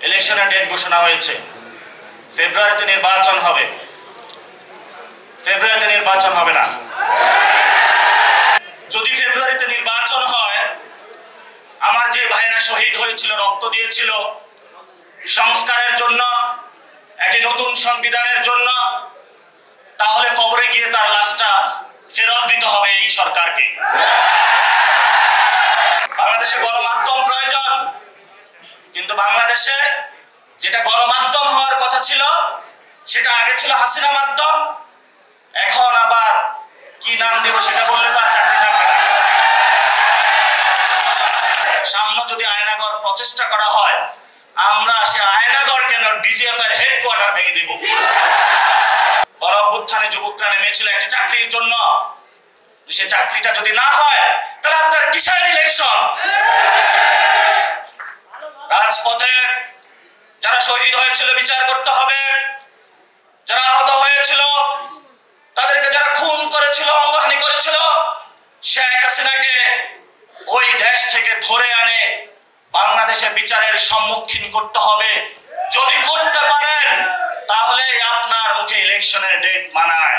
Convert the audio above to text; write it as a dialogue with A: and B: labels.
A: ইলেকশনের ডেট ঘোষণা হয়েছে। ফেব্রুয়ারিতে নির্বাচন হবে। ফেব্রুয়ারিতে নির্বাচন হবে না। যদি ফেব্রুয়ারিতে নির্বাচন হয়, আমার যে ভাইরা শহীদ হয়েছিল, রক্ত দিয়েছিল সংস্কারের জন্য, একটি নতুন সংবিধানের জন্য, তাহলে কবরে গিয়ে তার লাশটা ফেরত দিতে হবে এই সরকারকে। বাংলাদেশে গণমাধ্যম প্রয়োজন, কিন্তু বাংলাদেশে যেটা গণমাধ্যম হওয়ার কথা ছিল সেটা আগে ছিল হাসিনা মাধ্যম, এখন আবার কি নাম দিব সেটা বললে তো আর চাকরি থাকবে না। সামনে যদি আয়নাঘর প্রচেষ্টা করা হয়, আমরা সে আয়নাঘর কেন ডিজিএফ এর হেডকোয়ার্টার ভেঙে দেব। গণ অভ্যুত্থানে যুবকরা নেমেছিল একটি চাকরির জন্য, সে চাকরিটা যদি না হয় তাহলে আপনার কিসের ইলেকশন? রাজপথে যারা শহীদ হয়েছিল বিচার করতে হবে, যারা আহত হয়েছিল, তাদেরকে যারা খুন করেছিল, অঙ্গহানি করেছিল, শেখ হাসিনাকে ওই দেশ থেকে ধরে আনে বাংলাদেশে বিচারের সম্মুখীন করতে হবে। যদি করতে পারেন তাহলে আপনার মুখে ইলেকশনের ডেট মানায়।